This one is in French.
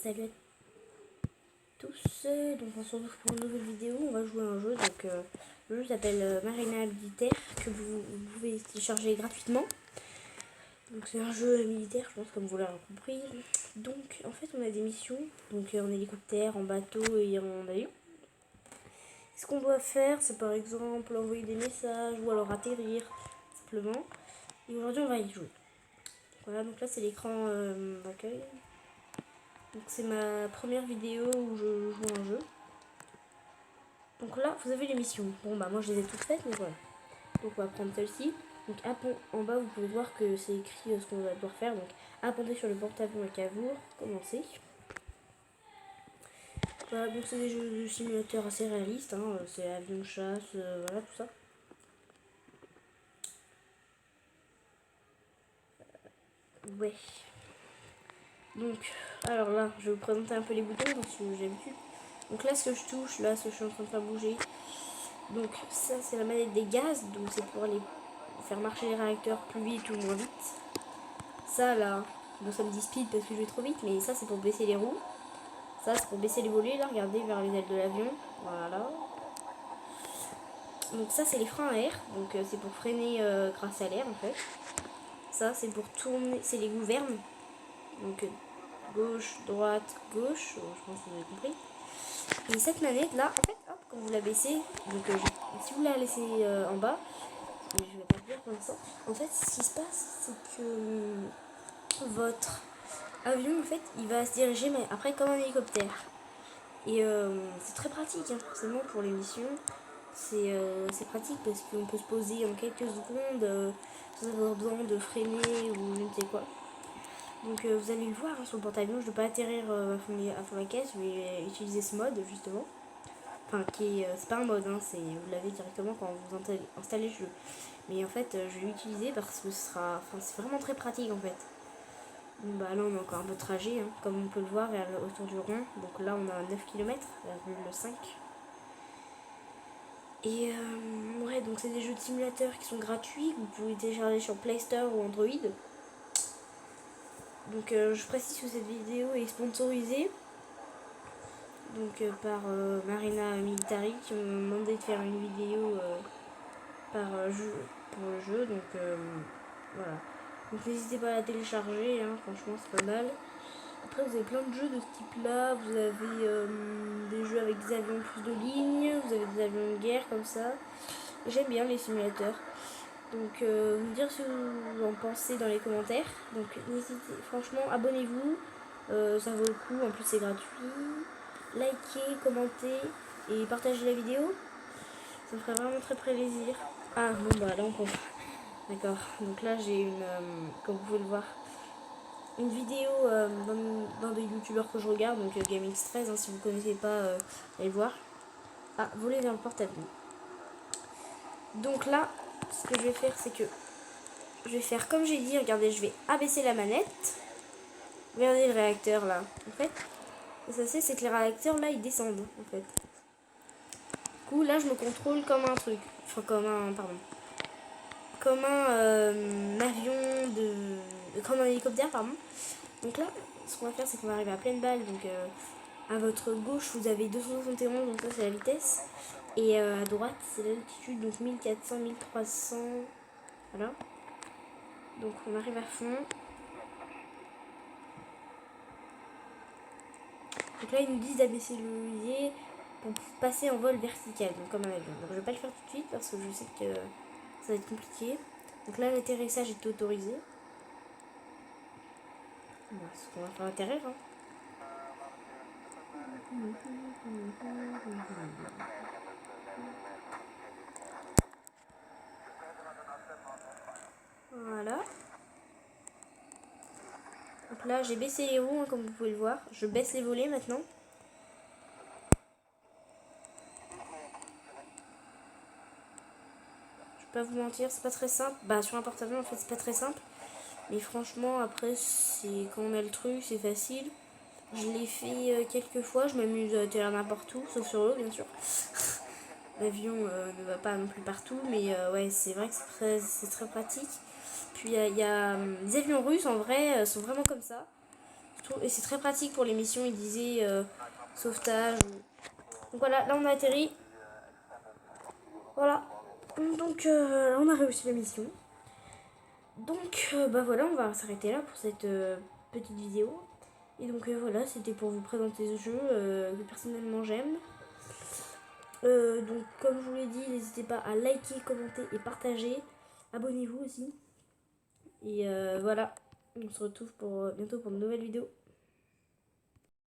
Salut à tous, donc on se retrouve pour une nouvelle vidéo, on va jouer à un jeu, donc le jeu s'appelle Marina Militaire, que vous pouvez télécharger gratuitement. Donc c'est un jeu militaire, je pense, comme vous l'avez compris. Donc en fait on a des missions, donc en hélicoptère, en bateau et en avion. Ce qu'on doit faire, c'est par exemple envoyer des messages ou alors atterrir, simplement. Et aujourd'hui on va y jouer. Voilà, donc là c'est l'écran d'accueil. Donc c'est ma première vidéo où je joue à un jeu. Donc là, vous avez les missions. Bon bah moi je les ai toutes faites, mais voilà. Donc on va prendre celle-ci. Donc en bas, vous pouvez voir que c'est écrit ce qu'on va devoir faire. Donc apponter sur le porte-avions à Cavour. Commencer. Voilà, donc c'est des jeux de simulateur assez réalistes. Hein. C'est avion de chasse, voilà tout ça. Ouais. Donc, alors là, je vais vous présenter un peu les boutons parce que j'ai l'habitude. Donc là, ce que je touche, là, ce que je suis en train de faire bouger. Donc ça, c'est la manette des gaz. Donc c'est pour aller faire marcher les réacteurs plus vite ou moins vite. Ça là, bon ça me dit speed parce que je vais trop vite, mais ça c'est pour baisser les roues. Ça c'est pour baisser les volets, là, regardez, vers les ailes de l'avion. Voilà. Donc ça c'est les freins à air, donc c'est pour freiner grâce à l'air en fait. Ça c'est pour tourner, c'est les gouvernes. Donc gauche, droite, gauche, je pense que vous avez compris. Et cette manette là, en fait, hop, quand vous la baissez, donc si vous la laissez en bas, mais je vais pas le dire pour l'instant. En fait, ce qui se passe, c'est que votre avion, en fait, il va se diriger, mais après comme un hélicoptère. Et c'est très pratique, hein, forcément, pour les missions. C'est pratique parce qu'on peut se poser en quelques secondes sans avoir besoin de freiner ou je ne sais quoi. Donc vous allez le voir hein, sur le porte-avions, je ne vais pas atterrir à fond la caisse, je vais utiliser ce mode justement. Enfin, c'est pas un mode, hein, vous l'avez directement quand vous installez le jeu. Mais en fait, je vais l'utiliser parce que c'est vraiment très pratique en fait. Bon, bah là, on a encore un peu de trajet, hein, comme on peut le voir autour du rond. Donc là, on a 9 km,5. Et ouais, donc c'est des jeux de simulateur qui sont gratuits, que vous pouvez télécharger sur Play Store ou Android. Donc je précise que cette vidéo est sponsorisée donc par Marina Militari qui m'ont demandé de faire une vidéo pour le jeu. Donc voilà. Donc n'hésitez pas à la télécharger, hein, franchement c'est pas mal. Après vous avez plein de jeux de ce type là, vous avez des jeux avec des avions plus de ligne, vous avez des avions de guerre comme ça. J'aime bien les simulateurs. Donc vous me dire ce que vous en pensez dans les commentaires. Donc n'hésitez, franchement abonnez-vous, ça vaut le coup, en plus c'est gratuit. Likez, commentez et partagez la vidéo. Ça me ferait vraiment très plaisir. Ah bon bah là on comprend. D'accord, donc là j'ai comme vous pouvez le voir, une vidéo d'un des youtubeurs que je regarde, donc GameX13, hein, si vous ne connaissez pas, allez voir. Ah, voler vers le porte-avions. Donc là, ce que je vais faire, c'est que je vais faire comme j'ai dit, regardez, je vais abaisser la manette. Regardez le réacteur là. En fait, ça c'est que les réacteurs là, ils descendent en fait. Du coup, là, je me contrôle comme un truc. Enfin, comme un avion comme un hélicoptère, pardon. Donc là, ce qu'on va faire, c'est qu'on va arriver à pleine balle. Donc à votre gauche, vous avez 271, donc ça c'est la vitesse. Et à droite, c'est l'altitude, donc 1400, 1300. Voilà. Donc on arrive à fond. Donc là, ils nous disent d'abaisser le levier pour passer en vol vertical, donc comme un avion. Donc je vais pas le faire tout de suite parce que je sais que ça va être compliqué. Donc là, l'atterrissage est autorisé. Bon, c'est ce qu'on va faire atterrir. Hein. Voilà. Donc là, j'ai baissé les roues, hein, comme vous pouvez le voir. Je baisse les volets maintenant. Je vais pas vous mentir, c'est pas très simple. Bah, sur un porte-avions, en fait, c'est pas très simple. Mais franchement, après, quand on a le truc, c'est facile. Je l'ai fait quelques fois. Je m'amuse à atterrir n'importe où, sauf sur l'eau, bien sûr. L'avion ne va pas non plus partout, mais ouais, c'est vrai que c'est très pratique. Puis il y a des avions russes, en vrai, sont vraiment comme ça. Et c'est très pratique pour les missions, il disait sauvetage. Donc voilà, là on a atterri. Voilà. Donc on a réussi la mission. Donc bah voilà, on va s'arrêter là pour cette petite vidéo. Et donc voilà, c'était pour vous présenter ce jeu que personnellement j'aime. Donc comme je vous l'ai dit, n'hésitez pas à liker, commenter et partager. Abonnez-vous aussi. Et voilà, on se retrouve bientôt pour une nouvelle vidéo.